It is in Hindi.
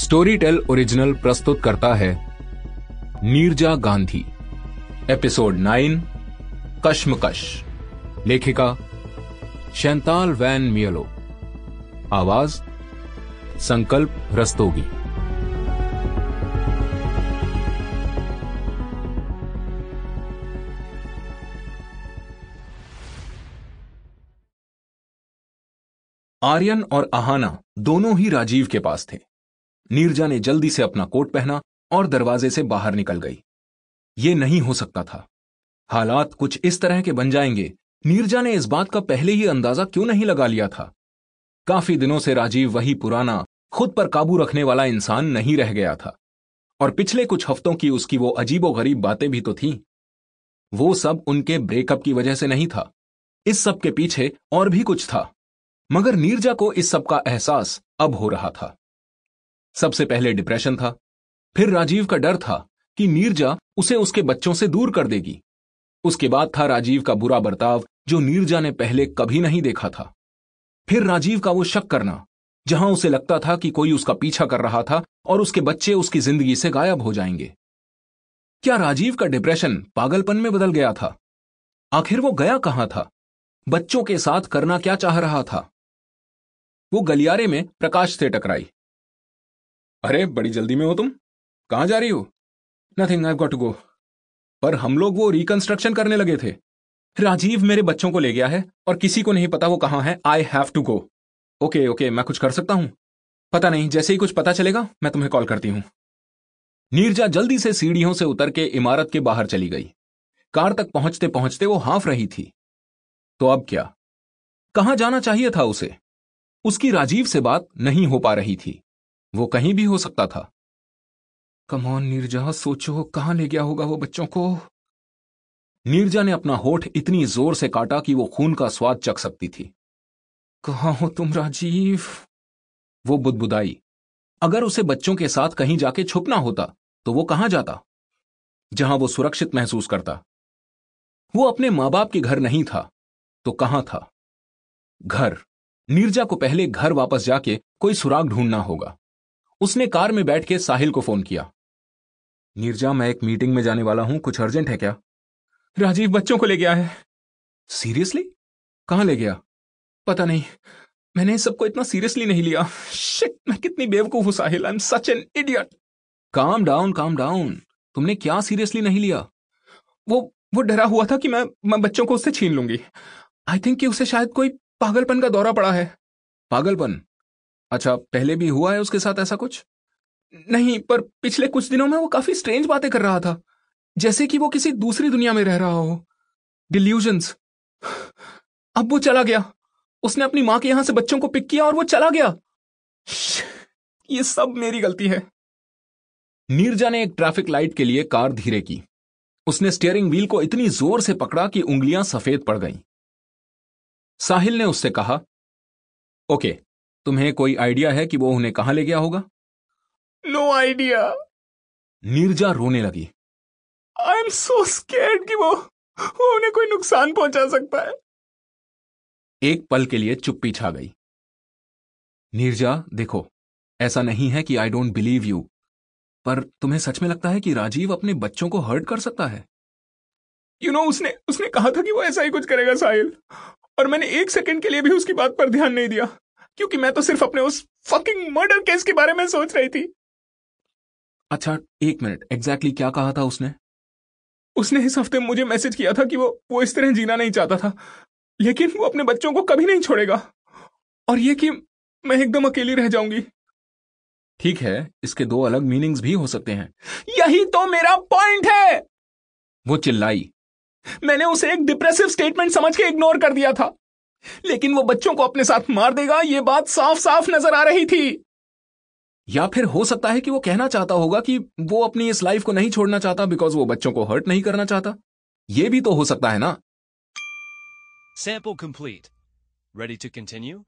स्टोरी टेल ओरिजिनल प्रस्तुत करता है नीरजा गांधी। एपिसोड 9 कश्मकश। लेखिका शैंताल वैन मियलो। आवाज संकल्प रस्तोगी। आर्यन और आहाना दोनों ही राजीव के पास थे। नीरजा ने जल्दी से अपना कोट पहना और दरवाजे से बाहर निकल गई। यह नहीं हो सकता था। हालात कुछ इस तरह के बन जाएंगे, नीरजा ने इस बात का पहले ही अंदाजा क्यों नहीं लगा लिया था। काफी दिनों से राजीव वही पुराना, खुद पर काबू रखने वाला इंसान नहीं रह गया था। और पिछले कुछ हफ्तों की उसकी वो अजीबोगरीब बातें भी तो थीं। वो सब उनके ब्रेकअप की वजह से नहीं था। इस सब के पीछे और भी कुछ था, मगर नीरजा को इस सब का एहसास अब हो रहा था। सबसे पहले डिप्रेशन था, फिर राजीव का डर था कि नीरजा उसे उसके बच्चों से दूर कर देगी। उसके बाद था राजीव का बुरा बर्ताव जो नीरजा ने पहले कभी नहीं देखा था। फिर राजीव का वो शक करना, जहां उसे लगता था कि कोई उसका पीछा कर रहा था और उसके बच्चे उसकी जिंदगी से गायब हो जाएंगे। क्या राजीव का डिप्रेशन पागलपन में बदल गया था? आखिर वो गया कहां था? बच्चों के साथ करना क्या चाह रहा था? वो गलियारे में प्रकाश से टकराई। अरे बड़ी जल्दी में हो तुम, कहां जा रही हो? Nothing, I have got to go. पर हम लोग वो रिकंस्ट्रक्शन करने लगे थे। राजीव मेरे बच्चों को ले गया है और किसी को नहीं पता वो कहां है। I have to go. Okay okay, मैं कुछ कर सकता हूं? पता नहीं, जैसे ही कुछ पता चलेगा मैं तुम्हें कॉल करती हूं। नीरजा जल्दी से सीढ़ियों से उतर के इमारत के बाहर चली गई। कार तक पहुंचते पहुंचते वो हाँफ रही थी। तो अब क्या? कहां जाना चाहिए था उसे? उसकी राजीव से बात नहीं हो पा रही थी। वो कहीं भी हो सकता था। कम ऑन नीरजा, सोचो कहां ले गया होगा वो बच्चों को। नीरजा ने अपना होठ इतनी जोर से काटा कि वो खून का स्वाद चख सकती थी। कहां हो तुम राजीव? वो बुदबुदाई। अगर उसे बच्चों के साथ कहीं जाके छुपना होता तो वो कहां जाता, जहां वो सुरक्षित महसूस करता? वो अपने मां बाप के घर नहीं था तो कहां था? घर। नीरजा को पहले घर वापस जाके कोई सुराग ढूंढना होगा। उसने कार में बैठ के साहिल को फोन किया। नीरजा, मैं एक मीटिंग में जाने वाला हूं, कुछ अर्जेंट है क्या? राजीव बच्चों को ले गया है। सीरियसली? कहां ले गया? पता नहीं, मैंने इस सबको इतना सीरियसली नहीं लिया। शिट, मैं कितनी बेवकूफ हूं Sahil, I am such an idiot. Calm down, calm down. तुमने क्या सीरियसली नहीं लिया? वो डरा हुआ था कि मैं बच्चों को उससे छीन लूंगी। आई थिंक कि उसे शायद कोई पागलपन का दौरा पड़ा है। पागलपन? अच्छा, पहले भी हुआ है उसके साथ ऐसा कुछ? नहीं, पर पिछले कुछ दिनों में वो काफी स्ट्रेंज बातें कर रहा था, जैसे कि वो किसी दूसरी दुनिया में रह रहा हो। डिल्यूजन्स। अब वो चला गया। उसने अपनी मां के यहां से बच्चों को पिक किया और वो चला गया। ये सब मेरी गलती है। नीरजा ने एक ट्रैफिक लाइट के लिए कार धीरे की। उसने स्टीयरिंग व्हील को इतनी जोर से पकड़ा कि उंगलियां सफेद पड़ गईं। साहिल ने उससे कहा, ओके, तुम्हें कोई आइडिया है कि वो उन्हें कहां ले गया होगा? No idea. नीरजा रोने लगी। आई एम सो स्कैर्ड कि वो उन्हें कोई नुकसान पहुंचा सकता है। एक पल के लिए चुप्पी छा गई। नीरजा, देखो, ऐसा नहीं है कि आई डोंट बिलीव यू, पर तुम्हें सच में लगता है कि राजीव अपने बच्चों को हर्ट कर सकता है? उसने कहा था कि वो ऐसा ही कुछ करेगा साहिल, और मैंने एक सेकंड के लिए भी उसकी बात पर ध्यान नहीं दिया, क्योंकि मैं तो सिर्फ अपने उस फकिंग मर्डर केस के बारे में सोच रही थी। अच्छा, एक मिनट, एग्जैक्टली क्या कहा था उसने? उसने इस हफ्ते मुझे मैसेज किया था कि वो इस तरह जीना नहीं चाहता था, लेकिन वो अपने बच्चों को कभी नहीं छोड़ेगा, और ये कि मैं एकदम अकेली रह जाऊंगी। ठीक है, इसके दो अलग मीनिंग्स भी हो सकते हैं। यही तो मेरा पॉइंट है, वो चिल्लाई। मैंने उसे एक डिप्रेसिव स्टेटमेंट समझ के इग्नोर कर दिया था, लेकिन वो बच्चों को अपने साथ मार देगा, ये बात साफ साफ नजर आ रही थी। या फिर हो सकता है कि वो कहना चाहता होगा कि वो अपनी इस लाइफ को नहीं छोड़ना चाहता बिकॉज वो बच्चों को हर्ट नहीं करना चाहता। ये भी तो हो सकता है ना? Sample complete. Ready to continue?